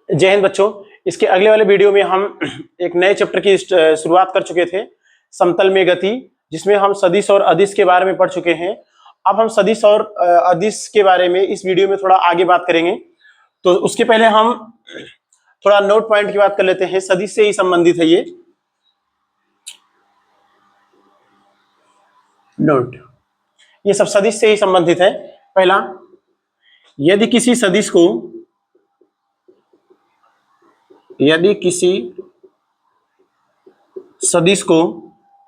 जय हिंद बच्चों। इसके अगले वाले वीडियो में हम एक नए चैप्टर की शुरुआत कर चुके थे, समतल में गति, जिसमें हम सदिश और अदिश के बारे में पढ़ चुके हैं। अब हम सदिश और अदिश के बारे में इस वीडियो में थोड़ा आगे बात करेंगे। तो उसके पहले हम थोड़ा नोट पॉइंट की बात कर लेते हैं। सदिश से ही संबंधित है ये नोट, ये सब सदिश से ही संबंधित है। पहला, यदि किसी सदिश को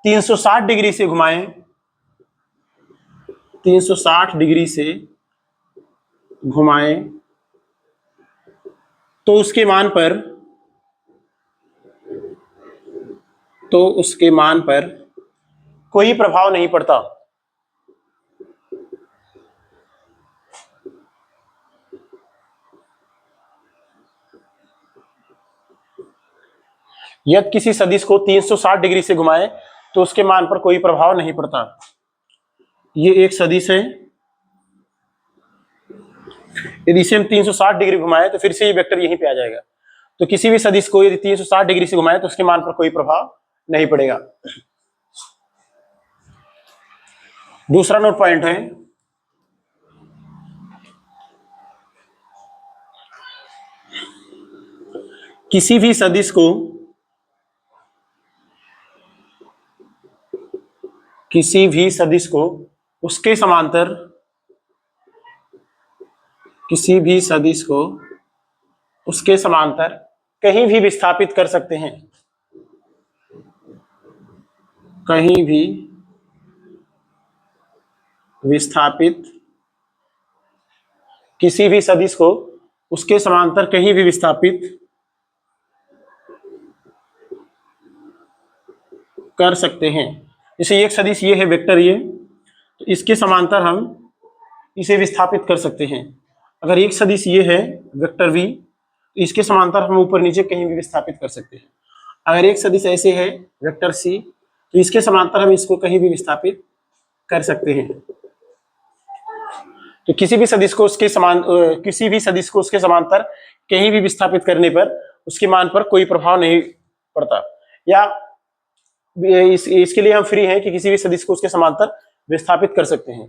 360 डिग्री से घुमाएं, 360 डिग्री से घुमाएं तो उसके मान पर कोई प्रभाव नहीं पड़ता। यदि किसी सदिश को 360 डिग्री से घुमाए तो उसके मान पर कोई प्रभाव नहीं पड़ता। ये एक सदिश है। यदि इसे हम 360 डिग्री घुमाए तो फिर से ये वेक्टर यहीं पे आ जाएगा। तो किसी भी सदिश को यदि 360 डिग्री से घुमाए तो उसके मान पर कोई प्रभाव नहीं पड़ेगा। दूसरा नोट पॉइंट है, किसी भी सदिश को उसके समांतर कहीं भी विस्थापित कर सकते हैं। कहीं भी विस्थापित, किसी भी सदिश को उसके समांतर कहीं भी विस्थापित कर सकते हैं। जैसे एक सदिश ये है वेक्टर ये, तो इसके समांतर हम इसे विस्थापित कर सकते हैं। अगर एक सदिश ये है वेक्टर v, तो इसके समांतर हम ऊपर नीचे कहीं भी विस्थापित कर सकते हैं। अगर एक सदिश ऐसे है वेक्टर c, तो इसके समांतर हम इसको कहीं भी विस्थापित कर सकते हैं। तो किसी भी सदिश को उसके समांतर कहीं भी विस्थापित करने पर उसके मान पर कोई प्रभाव नहीं पड़ता। या इसके लिए हम फ्री हैं कि किसी भी सदिश को उसके समांतर विस्थापित कर सकते हैं।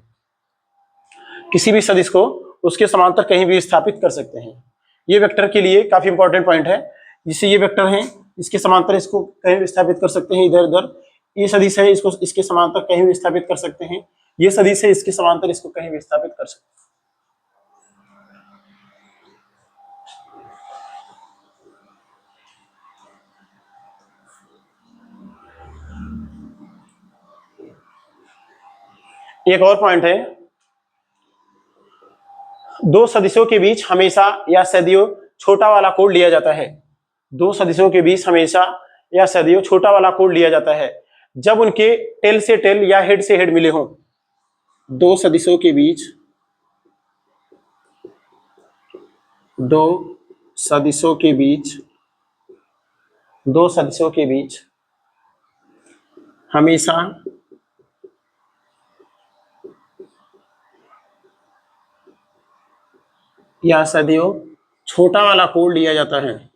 किसी भी सदिश को उसके समांतर कहीं भी विस्थापित कर सकते हैं। ये वेक्टर के लिए काफी इंपॉर्टेंट पॉइंट है। जिससे ये वेक्टर है, इसके समांतर इसको कहीं विस्थापित कर सकते हैं इधर उधर। ये सदिश है, इसको इसके समांतर कहीं विस्थापित कर सकते हैं। ये सदिश है, इसके समांतर इसको कहीं विस्थापित कर सकते हैं। एक और पॉइंट है, दो सदिशों के बीच हमेशा या सदियों छोटा वाला कोण लिया जाता है। दो सदिशों के बीच हमेशा या सदियों छोटा वाला कोण लिया जाता है जब उनके टेल से टेल या हेड से हेड मिले हों। दो सदिशों के बीच हमेशा या सदियों छोटा वाला कोण लिया जाता है।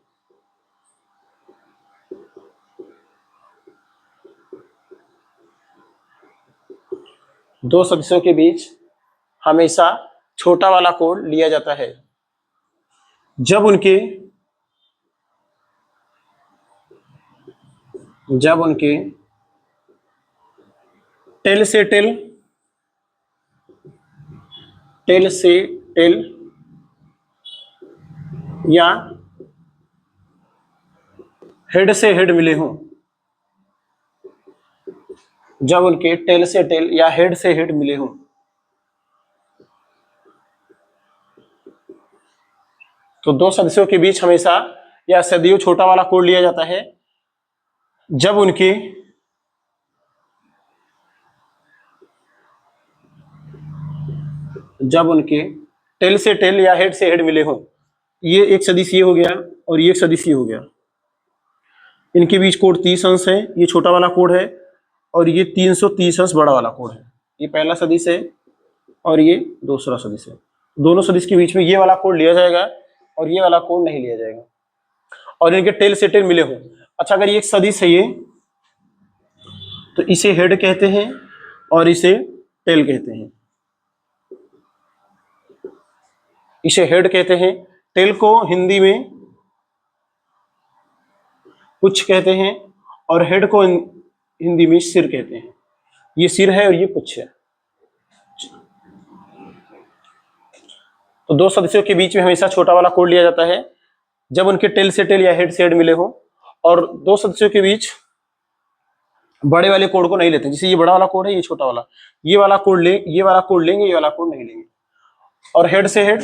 दो सदिशों के बीच हमेशा छोटा वाला कोण लिया जाता है जब उनके टेल से टेल या हेड से हेड मिले हों। जब उनके टेल से टेल या हेड से हेड मिले हों। तो दो सदस्यों के बीच हमेशा या सदियों छोटा वाला कोण लिया जाता है जब उनके टेल से टेल या हेड से हेड मिले हों। ये एक सदिश ये हो गया और ये एक सदिश ये हो गया। इनके बीच कोण 30 अंश है। ये छोटा वाला कोण है और ये 330 अंश बड़ा वाला कोण है। ये पहला सदिश है और ये दूसरा सदिश है। दोनों सदिश के बीच में ये वाला कोण लिया जाएगा और ये वाला कोण नहीं लिया जाएगा। और इनके टेल से टेल मिले हों। अच्छा, अगर ये एक सदिश है ये, तो इसे हेड कहते हैं और इसे टेल कहते हैं। इसे हेड कहते हैं, टेल को हिंदी में पुच्छ कहते हैं और हेड को हिंदी में सिर कहते हैं। ये सिर है और ये पुच्छ है। तो दो सदस्यों के बीच में हमेशा छोटा वाला कोड लिया जाता है जब उनके टेल से टेल या हेड से हेड मिले हो, और दो सदस्यों के बीच बड़े वाले कोड को नहीं लेते। जैसे ये बड़ा वाला कोड है, ये छोटा वाला, ये वाला कोड लेंगे, ये वाला कोड नहीं लेंगे। और हेड से हेड,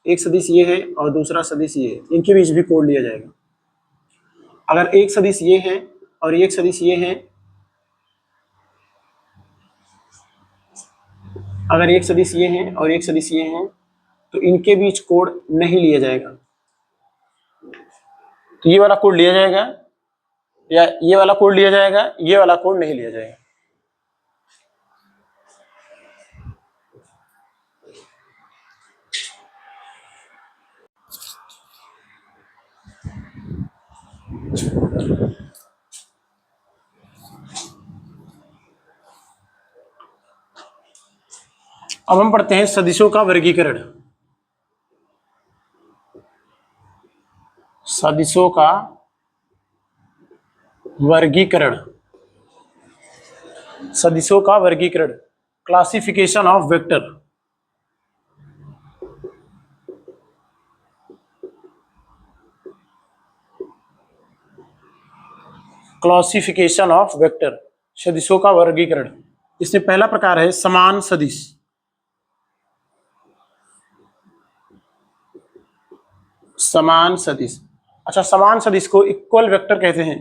एक सदिश ये है और दूसरा सदिश ये है, इनके बीच भी कोड लिया जाएगा। अगर एक सदिश ये है और एक सदिश ये है, अगर एक सदिश ये है और एक सदिश ये है, तो इनके बीच कोड नहीं लिया जाएगा। तो ये वाला कोड लिया जाएगा या ये वाला कोड लिया जाएगा, ये वाला कोड नहीं लिया जाएगा। अब हम पढ़ते हैं सदिशों का वर्गीकरण। सदिशों का वर्गीकरण, सदिशों का वर्गीकरण, classification of vector. Classification of vector, सदिशों का वर्गीकरण। इसमें पहला प्रकार है समान सदिश। समान सदिश, अच्छा, समान सदिश को इक्वल वेक्टर कहते हैं।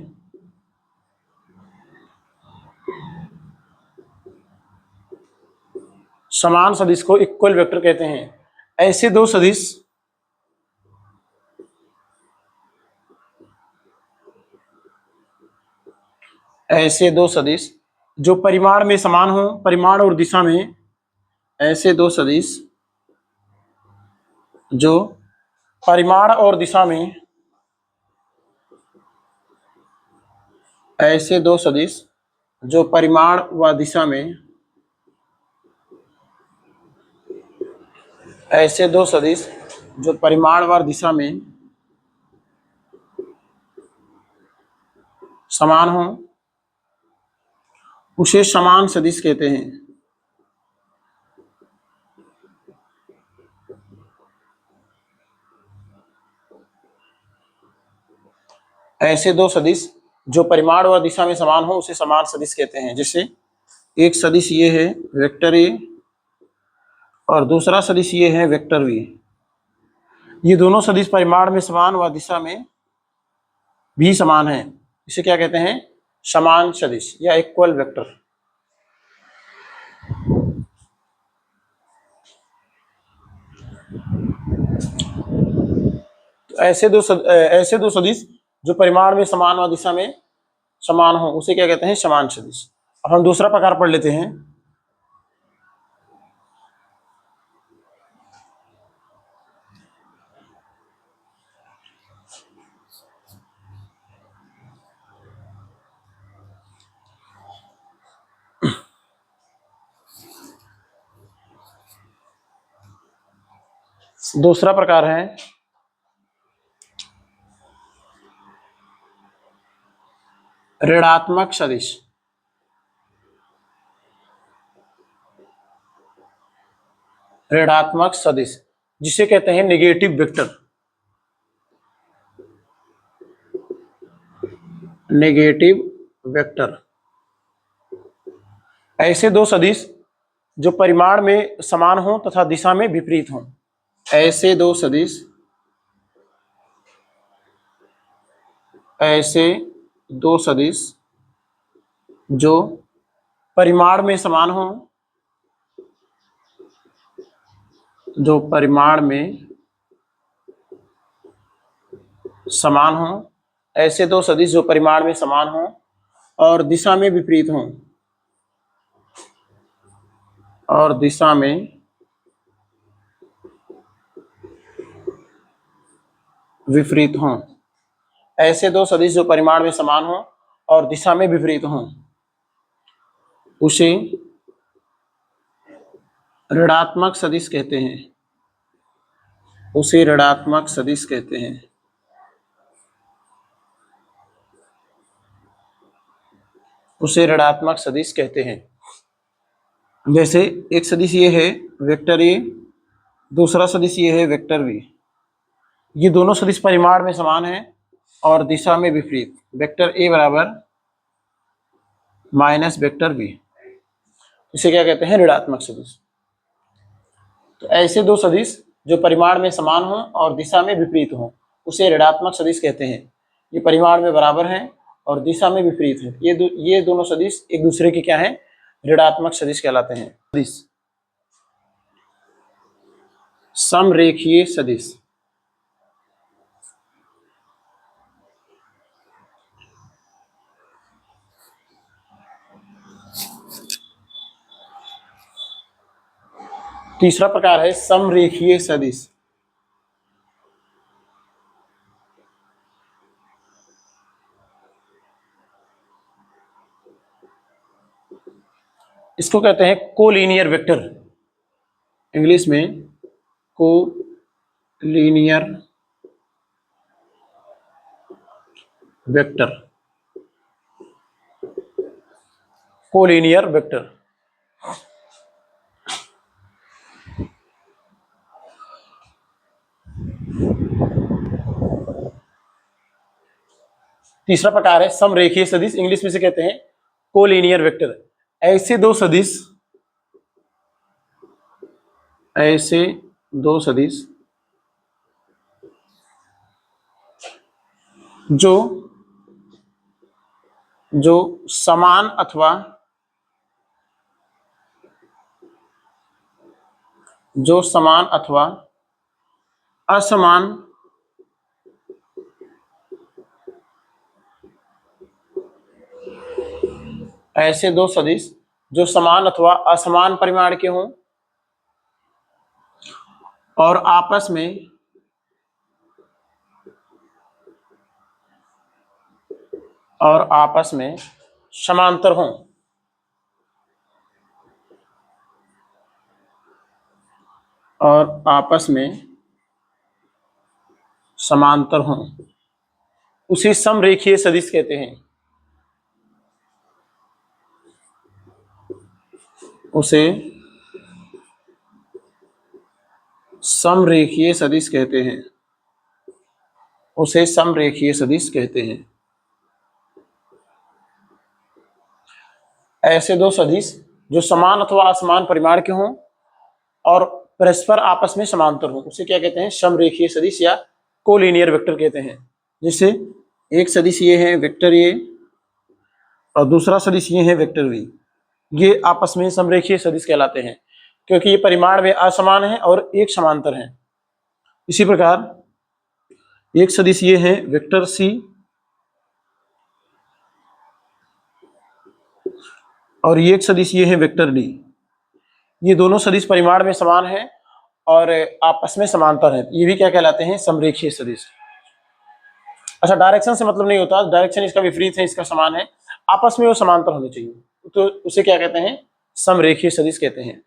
समान सदिश को इक्वल वेक्टर कहते हैं। ऐसे दो सदिश जो परिमाण में समान हो, परिमाण और दिशा में, ऐसे दो सदिश जो परिमाण और दिशा में, ऐसे दो सदिश जो परिमाण व दिशा में, ऐसे दो सदिश जो परिमाण व दिशा में समान हो, उसे समान सदिश कहते हैं। ऐसे दो सदिश जो परिमाण व दिशा में समान हो उसे समान सदिश कहते हैं। जैसे एक सदिश ये है वेक्टर ए और दूसरा सदिश ये है वेक्टर बी। ये दोनों सदिश परिमाण में समान व दिशा में भी समान है। इसे क्या कहते हैं? समान सदिश या इक्वल वेक्टर। ऐसे दो सदिश जो परिमाण में समान व दिशा में समान हो उसे क्या कहते हैं? समान सदिश। अब हम दूसरा प्रकार पढ़ लेते हैं। दूसरा प्रकार है ऋणात्मक सदिश। ऋणात्मक सदिश जिसे कहते हैं नेगेटिव वेक्टर। नेगेटिव वेक्टर, ऐसे दो सदिश जो परिमाण में समान हो तथा दिशा में विपरीत हो। ऐसे दो सदिश, ऐसे दो सदिश जो परिमाण में समान हो, जो परिमाण में समान हो, ऐसे दो सदिश जो परिमाण में समान हो और दिशा में विपरीत हो, और दिशा में विपरीत हो। ऐसे दो सदिश जो परिमाण में समान हो और दिशा में विपरीत हो उसे ऋणात्मक सदिश कहते हैं। उसे ऋणात्मक सदिश कहते हैं। उसे ऋणात्मक सदिश कहते हैं। जैसे एक सदिश ये है वेक्टर ए, दूसरा सदिश ये है वेक्टर बी। ये दोनों सदिश परिमाण में समान हैं और दिशा में विपरीत। वेक्टर ए बराबर माइनस वेक्टर बी, इसे क्या कहते हैं? ऋणात्मक सदिश। तो ऐसे दो सदिश जो परिमाण में समान हो और दिशा में विपरीत हो उसे ऋणात्मक सदिश कहते हैं। ये परिमाण में बराबर हैं और दिशा में विपरीत है। ये दोनों सदिश एक दूसरे के क्या है? ऋणात्मक सदिश कहलाते हैं। सदिश, समरेखीय सदिश। तीसरा प्रकार है समरेखीय सदिश। इसको कहते हैं कोलिनियर वेक्टर, इंग्लिश में कोलिनियर वेक्टर। Collinear vector. तीसरा प्रकार है समरेखीय सदिश, इंग्लिश में से कहते हैं कोलिनियर वेक्टर। ऐसे दो सदिश जो समान अथवा असमान ऐसे दो सदिश जो समान अथवा असमान परिमाण के हों और आपस में समांतर हों। उसे समरेखीय सदिश कहते हैं। उसे समरेखीय सदिश कहते हैं। ऐसे दो सदिश जो समान अथवा असमान परिमाण के हों और परस्पर आपस में समांतर हों उसे क्या कहते हैं? समरेखीय सदिश या कोलिनियर वेक्टर कहते हैं। जैसे एक सदिश ये है वेक्टर ए और दूसरा सदिश ये है वेक्टर बी। ये आपस में समरेखीय सदिश कहलाते हैं क्योंकि ये परिमाण में असमान है और एक समांतर है। इसी प्रकार एक सदिश ये है वेक्टर सी और ये एक सदिश ये है वेक्टर डी। ये दोनों सदिश परिमाण में समान हैं और आपस में समांतर हैं। ये भी क्या कहलाते हैं? समरेखीय सदिश। अच्छा, डायरेक्शन से मतलब नहीं होता, डायरेक्शन इसका विपरीत है, इसका समान है, आपस में वो समांतर होने चाहिए, तो उसे क्या कहते हैं? समरेखीय सदिश कहते हैं।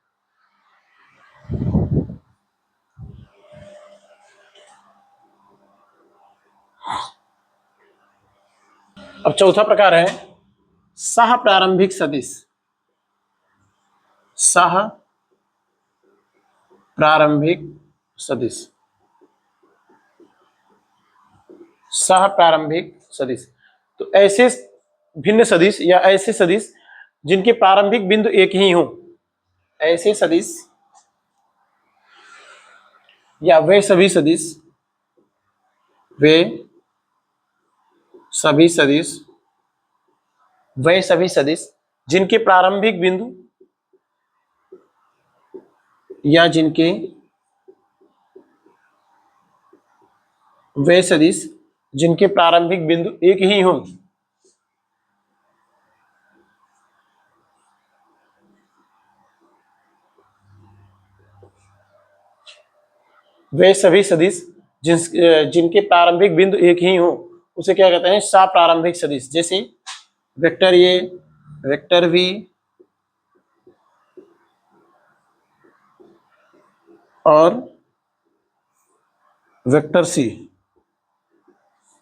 अब चौथा प्रकार है सह प्रारंभिक सदिश। सह प्रारंभिक सदिश। सह प्रारंभिक सदिश तो ऐसे भिन्न सदिश या ऐसे सदिश जिनके प्रारंभिक बिंदु एक ही हो, ऐसे सदिश या वे सभी सदिश जिनके प्रारंभिक बिंदु या वे सदिश जिनके प्रारंभिक बिंदु एक ही हों, वे सभी सदिश जिनके प्रारंभिक बिंदु एक ही हों उसे क्या कहते हैं, सप्रारंभिक सदिश। जैसे वेक्टर ए, वेक्टर बी और वेक्टर सी,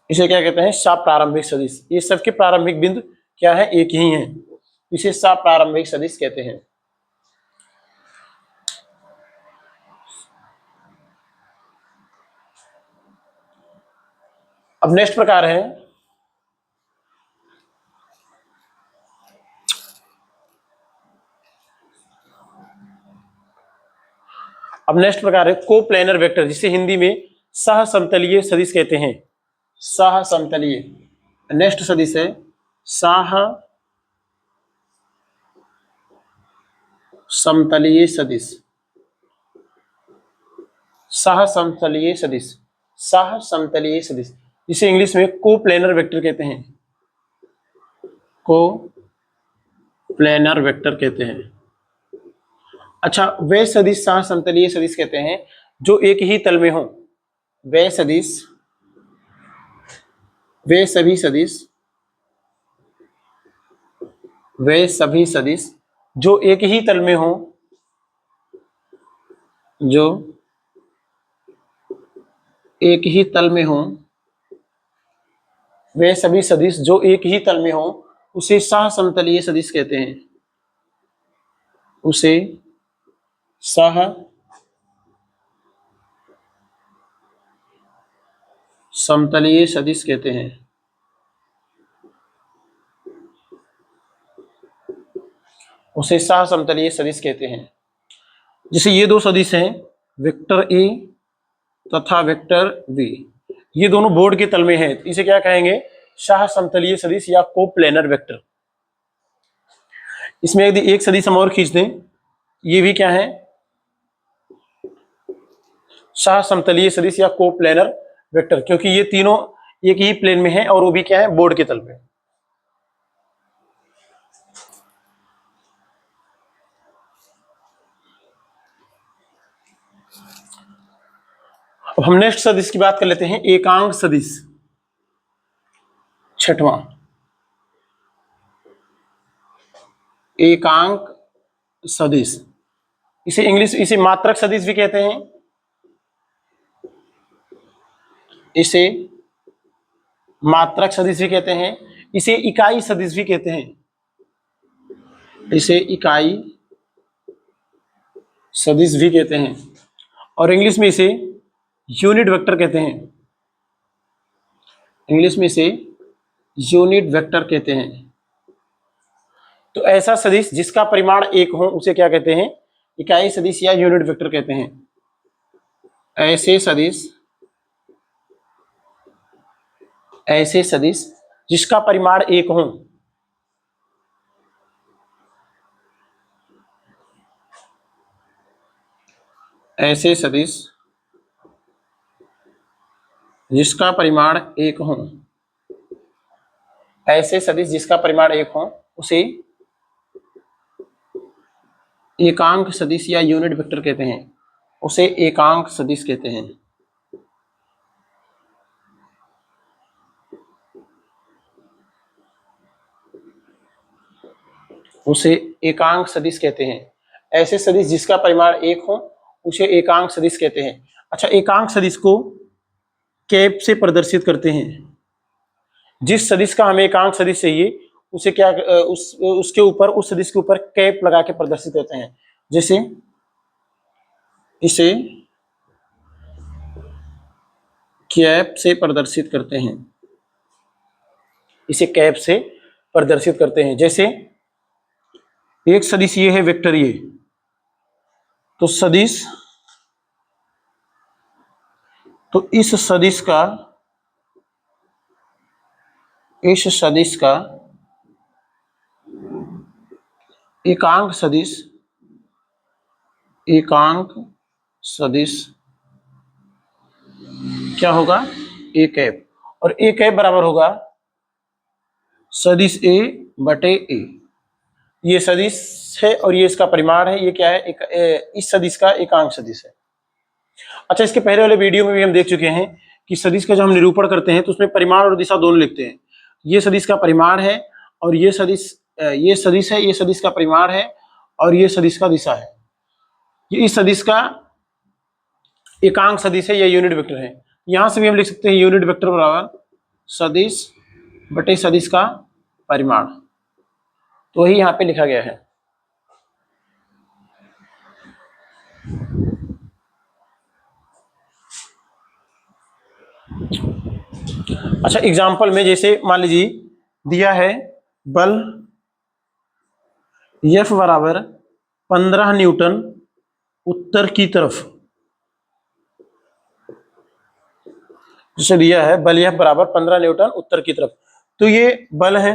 इसे क्या कहते हैं, सप्रारंभिक सदिश। ये सबके प्रारंभिक बिंदु क्या है, एक ही है, इसे सप्रारंभिक सदिश कहते हैं। अब नेक्स्ट प्रकार है कोप्लेनर वेक्टर, जिसे हिंदी में सहसमतलीय सदिश कहते हैं। सहसमतलीय, नेक्स्ट सदिश है सहसमतलीय सदिश। सहसमतलीय सदिश, सहसमतलीय सदिश, जिसे इंग्लिश में कोप्लेनर वेक्टर कहते हैं। कोप्लेनर वेक्टर कहते हैं। अच्छा, वे सदिश सहसमतलीय सदिश कहते हैं जो एक ही तल में हो। वे सदिश, वे सभी सदिश, वे सभी सदिश जो एक ही तल में हो, जो एक ही तल में हो, वे सभी सदिश जो एक ही तल में हो, उसे सहसमतलीय सदिश कहते हैं। उसे सहसमतलीय सदिश कहते हैं। उसे सहसमतलीय सदिश कहते हैं। जैसे ये दो सदिश हैं, वेक्टर ए तथा वेक्टर बी, ये दोनों बोर्ड के तल में है, इसे क्या कहेंगे, सहसमतलीय सदिश या कोप्लेनर वेक्टर। इसमें यदि एक सदिश हम और खींच दें, ये भी क्या है, सहसमतलीय सदिश या कोप्लेनर वेक्टर, क्योंकि ये तीनों एक ही प्लेन में है और वो भी क्या है, बोर्ड के तल पे। अब हम नेक्स्ट सदिश की बात कर लेते हैं, एकांक सदिश। छठवां, एकांक सदिश, इसे मात्रक सदिश भी कहते हैं, इसे मात्रक सदिश भी कहते हैं, इसे इकाई सदिश भी कहते हैं, इसे इकाई सदिश भी कहते हैं, और इंग्लिश में इसे यूनिट वेक्टर कहते हैं। इंग्लिश में इसे यूनिट वेक्टर कहते हैं। तो ऐसा सदिश जिसका परिमाण एक हो उसे क्या कहते हैं, इकाई सदिश या यूनिट वेक्टर कहते हैं। ऐसे सदिश जिसका परिमाण एक हो, ऐसे सदिश जिसका परिमाण एक हो, ऐसे सदिश जिसका परिमाण एक हो, उसे एकांक सदिश या यूनिट वेक्टर कहते हैं। उसे एकांक सदिश कहते हैं। उसे एकांक सदिश कहते हैं। ऐसे सदिश जिसका परिमाण एक हो उसे एकांक सदिश कहते हैं। अच्छा, एकांक सदिश को कैप से प्रदर्शित करते हैं। जिस सदिश का हमें एकांक सदिश चाहिए उसे क्या उसके ऊपर, उस सदिश के ऊपर कैप लगा के प्रदर्शित करते हैं। जैसे इसे कैप से प्रदर्शित करते हैं, इसे कैप से प्रदर्शित करते हैं। जैसे एक सदिश ये है वेक्टर ये, तो सदिश, तो इस सदिश का एकांक सदिश क्या होगा, ए कैप, और ए कैप बराबर होगा सदिश ए बटे ए। ये सदिश है और ये इसका परिमाण है, ये क्या है, इस सदिश का एकांक सदिश है। अच्छा, इसके पहले वाले वीडियो में भी हम देख चुके हैं कि सदिश का जब हम निरूपण करते हैं तो उसमें परिमाण और दिशा दोनों लिखते हैं। ये सदिश का परिमाण है और ये सदिश है, ये सदिश का परिमाण है और ये सदिश का दिशा है। ये इस सदिश का एकांक सदिश है या यूनिट वेक्टर है। यहां से भी हम लिख सकते हैं यूनिट वेक्टर बराबर सदिश बटे सदिश का परिमाण, तो वही यहां पे लिखा गया है। अच्छा, एग्जाम्पल में जैसे मान लीजिए दिया है बल F बराबर 15 न्यूटन उत्तर की तरफ, जैसे दिया है बल F बराबर 15 न्यूटन उत्तर की तरफ, तो ये बल है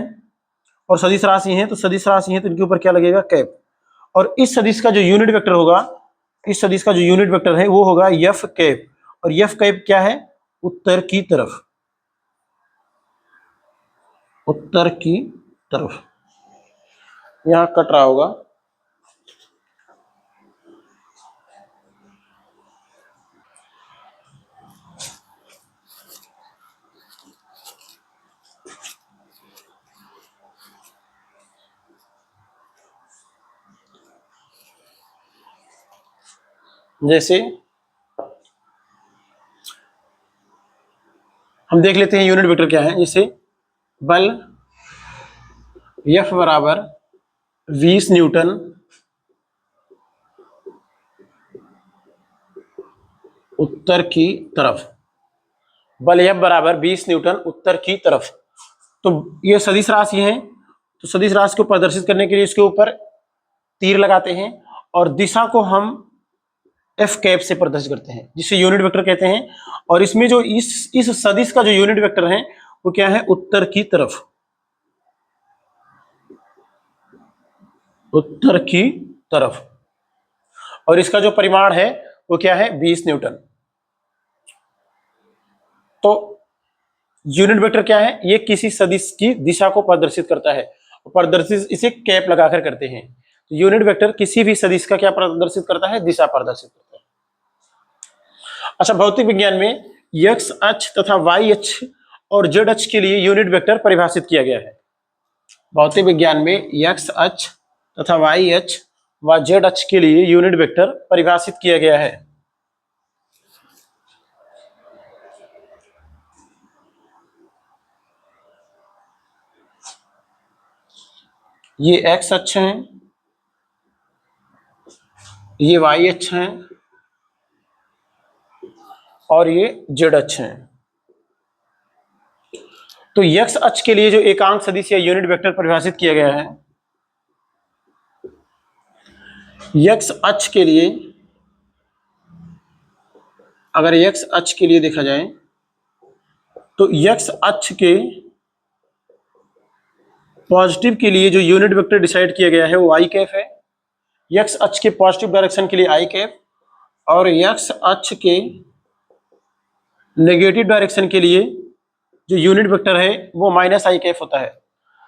और सदिश राशि है, तो सदिश राशि है तो इनके ऊपर क्या लगेगा, कैप। और इस सदिश का जो यूनिट वेक्टर होगा, इस सदिश का जो यूनिट वेक्टर है वो होगा F कैप, और F कैप क्या है, उत्तर की तरफ, उत्तर की तरफ। यहां कट रहा होगा, जैसे हम देख लेते हैं यूनिट वेक्टर क्या है। जैसे बल F बराबर 20 न्यूटन उत्तर की तरफ, बल F बराबर 20 न्यूटन उत्तर की तरफ। तो ये सदिश राशि है, तो सदिश राशि को प्रदर्शित करने के लिए इसके ऊपर तीर लगाते हैं और दिशा को हम F कैप से प्रदर्शित करते हैं, जिसे यूनिट वेक्टर कहते हैं। और इसमें जो इस सदिश का जो यूनिट वेक्टर है वो क्या है, उत्तर की तरफ, उत्तर की तरफ। और इसका जो परिमाण है वो क्या है, 20 न्यूटन। तो यूनिट वेक्टर क्या है, ये किसी सदिश की दिशा को प्रदर्शित करता है, प्रदर्शित इसे कैप लगाकर करते हैं। तो यूनिट वेक्टर किसी भी सदिश का क्या प्रदर्शित करता है, दिशा प्रदर्शित करता है। अच्छा, भौतिक विज्ञान में x अक्ष तथा y अक्ष और z अक्ष के लिए यूनिट वेक्टर परिभाषित किया गया है। भौतिक विज्ञान में x अक्ष तथा y अक्ष व z अक्ष के लिए यूनिट वेक्टर परिभाषित किया गया है। ये x अक्ष है, ये y अक्ष है और ये z अक्ष है। तो x अक्ष के लिए जो एकांक सदिश या यूनिट वेक्टर परिभाषित किया गया है, x अक्ष के लिए, अगर x अक्ष के लिए देखा जाए तो x अक्ष के पॉजिटिव के लिए जो यूनिट वेक्टर डिसाइड किया गया है वो i कैप है। x अक्ष के पॉजिटिव डायरेक्शन के लिए i कैप, और x अक्ष के नेगेटिव डायरेक्शन के लिए जो यूनिट वेक्टर है वो माइनस i कैप होता है।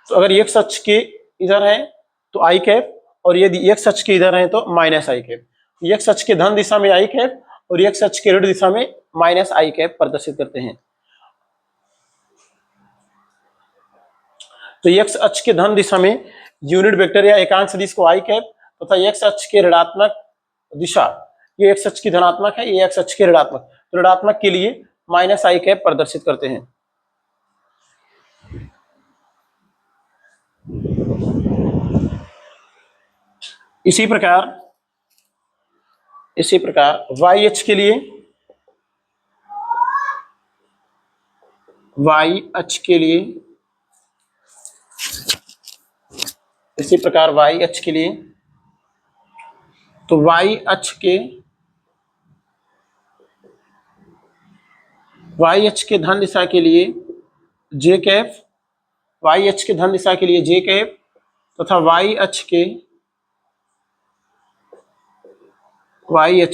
तो अगर x अक्ष के इधर है तो i कैप, और यदि x अक्ष के इधर है तो माइनस i कैप। x अक्ष के धन दिशा में i कैप और x अक्ष के ऋण दिशा में माइनस i कैप प्रदर्शित करते हैं। तो x अक्ष के धन दिशा में यूनिट वेक्टर या एकांक सदिश को i कैप, तथा x अक्ष के ऋणात्मक दिशा, ये x अक्ष की धनात्मक है, ये x अक्ष के ऋणात्मक, तो ऋणात्मक के लिए माइनस i कैप प्रदर्शित करते हैं। इसी प्रकार y अक्ष के लिए, y अक्ष के लिए, इसी प्रकार y अक्ष के लिए, तो y अक्ष के धन दिशा के लिए j कैप, y अक्ष के धन दिशा के लिए j कैप, तथा y अक्ष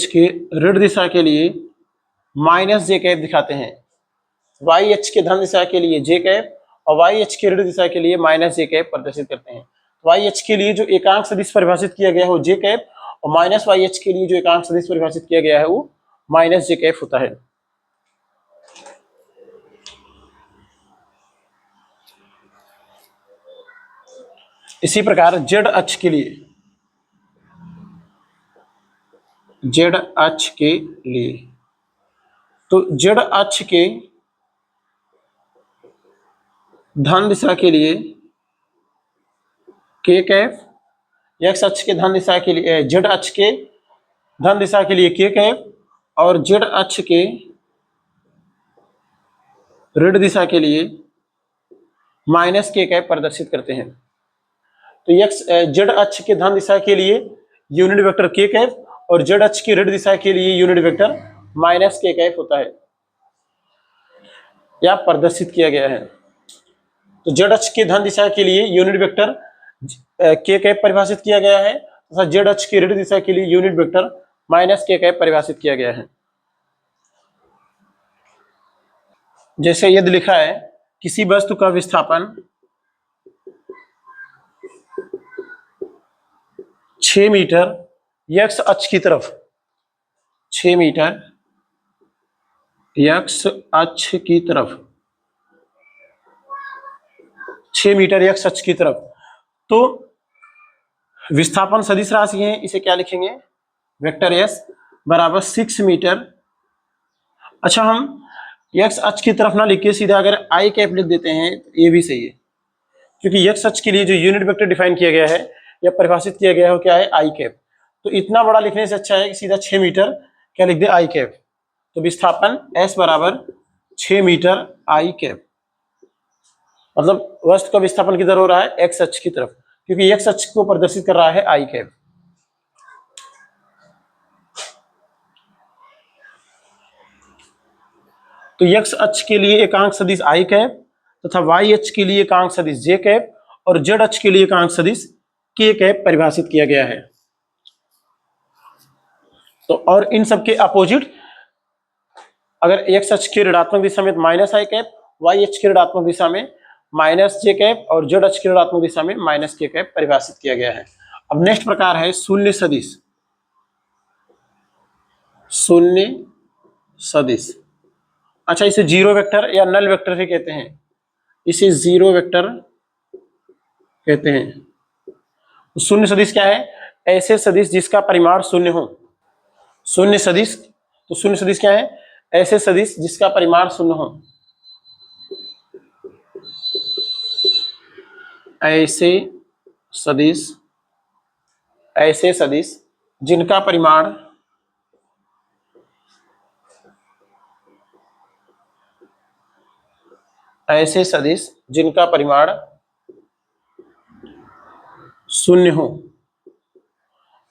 के ऋण दिशा के लिए माइनस j कैप दिखाते हैं। y अक्ष के धन दिशा के लिए j कैप और y अक्ष के ऋण दिशा के लिए माइनस j कैप प्रदर्शित करते हैं। y अक्ष के लिए जो एकांक सदिश परिभाषित किया गया है वो j कैप, और माइनस y अक्ष के लिए जो एकांक सदिश परिभाषित किया गया है वो माइनस j कैप होता है। इसी प्रकार जेड अक्ष के लिए, जेड अक्ष के लिए, तो जेड अक्ष के धन दिशा के लिए के कैफ, एक्स अक्ष के धन दिशा के लिए, जेड अक्ष के धन दिशा के लिए के कैफ और जेड अक्ष के ऋण दिशा के लिए माइनस के कैप प्रदर्शित करते हैं। तो एक्स जेड अक्ष के धन दिशा के लिए यूनिट वेक्टर के कैप और जेड अक्ष की ऋण दिशा के लिए यूनिट वेक्टर माइनस के कैप होता है या प्रदर्शित किया गया है। तो जेड अक्ष के धन दिशा के लिए यूनिट वेक्टर के कैप परिभाषित किया गया है तथा जेड अक्ष की ऋण दिशा के लिए यूनिट वेक्टर माइनस के कैप परिभाषित किया गया है। जैसे यदि लिखा है किसी वस्तु का विस्थापन 6 मीटर एक्स अक्ष की तरफ, 6 मीटर एक्स अक्ष की तरफ, 6 मीटर एक्स अक्ष की तरफ, तो विस्थापन सदिश राशि है, इसे क्या लिखेंगे, वेक्टर एस बराबर 6 मीटर। अच्छा, हम एक्स अक्ष की तरफ ना लिख के सीधा अगर आई कैप लिख देते हैं ये भी सही है, क्योंकि एक्स अक्ष के लिए जो यूनिट वेक्टर डिफाइन किया गया है या परिभाषित किया गया है वो क्या है, आई कैप। तो इतना बड़ा लिखने से अच्छा है कि सीधा 6 मीटर क्या लिख दे, आई कैप। तो विस्थापन एस बराबर 6 मीटर आई कैप, मतलब वस्तु का विस्थापन किधर हो रहा है, एक्स अक्ष की तरफ, क्योंकि एक्स अक्ष को प्रदर्शित कर रहा है आई कैप। तो एक्स अक्ष के लिए एकांक सदिश आई कैप तथा वाई अक्ष के लिए एकांक सदिश जे कैप और जेड अक्ष के लिए एकांक सदिश के कैप परिभाषित किया गया है। तो और इन सब के अपोजिट, अगर एक्स अक्ष की ऋणात्मक दिशा में माइनस आई कैप, वाई अक्ष की ऋणात्मक दिशा में माइनस जे कैप और जेड अक्ष की ऋणात्मक दिशा में माइनस के कैप परिभाषित किया गया है। अब नेक्स्ट प्रकार है शून्य सदिश। शून्य सदिश, अच्छा, इसे जीरो वेक्टर या नल वेक्टर भी कहते हैं, इसे जीरो वेक्टर कहते हैं। शून्य सदिश क्या है, ऐसे सदिश जिसका परिमाण शून्य हो। शून्य सदिश, तो शून्य सदिश क्या है, ऐसे सदिश जिसका परिमाण शून्य हो। ऐसे सदिश, ऐसे सदिश जिनका परिमाण ऐसे सदिश जिनका परिमाण शून्य हो,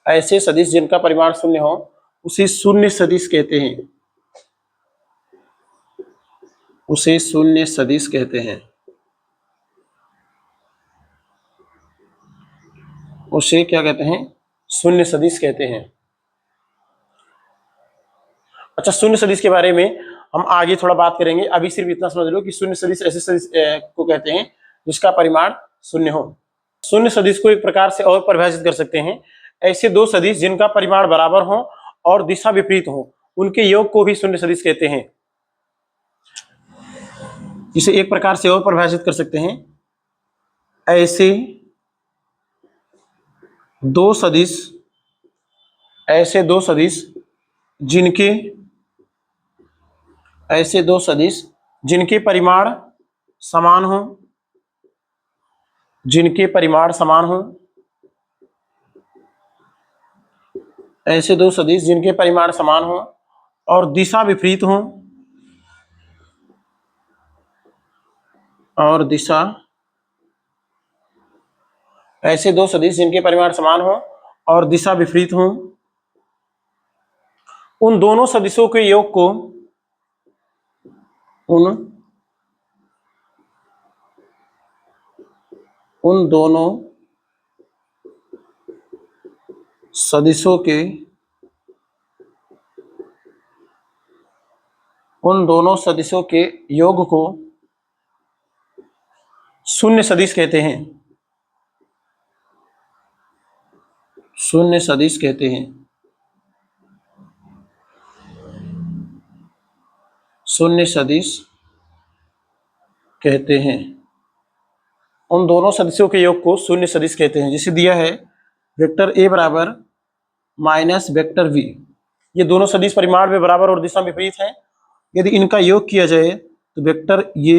ऐसे सदिश जिनका परिमाण शून्य हो उसे शून्य सदिश कहते हैं, उसे शून्य सदिश कहते हैं, उसे क्या कहते हैं, शून्य सदिश कहते हैं। अच्छा, शून्य सदिश के बारे में हम आगे थोड़ा बात करेंगे, अभी सिर्फ इतना समझ लो कि शून्य सदिश ऐसे सदिश को कहते हैं जिसका परिमाण शून्य हो। शून्य सदिश को एक प्रकार से और परिभाषित कर सकते हैं, ऐसे दो सदिश जिनका परिमाण बराबर हो और दिशा विपरीत हो उनके योग को भी शून्य सदिश कहते हैं। इसे एक प्रकार से और परिभाषित कर सकते हैं, ऐसे दो सदिश, ऐसे दो सदिश जिनके, ऐसे दो सदिश जिनके परिमाण समान हो, जिनके परिमाण समान हो, ऐसे दो सदिश जिनके परिमाण समान हो और दिशा विपरीत हो, और दिशा, ऐसे दो सदिश जिनके परिमाण समान हो और दिशा विपरीत हो, उन दोनों सदिशों के योग को, उन दोनों सदिशों के, उन दोनों सदिशों के योग को शून्य सदिश कहते हैं, शून्य सदिश कहते हैं, शून्य सदिश कहते हैं। उन दोनों सदिशों के योग को शून्य सदिश कहते हैं। जिसे दिया है वेक्टर ए बराबर माइनस वेक्टर वी, ये दोनों सदिश परिमाण में बराबर और दिशा में विपरीत हैं। यदि इनका योग किया जाए तो वेक्टर ए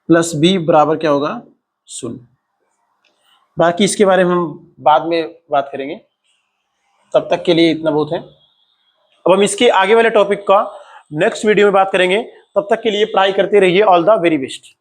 प्लस बी बराबर क्या होगा, शून्य। बाकी इसके बारे में हम बाद में बात करेंगे, तब तक के लिए इतना बहुत है। अब हम इसके आगे वाले टॉपिक का नेक्स्ट वीडियो में बात करेंगे। तब तक के लिए पढ़ाई करते रहिए। All the very best.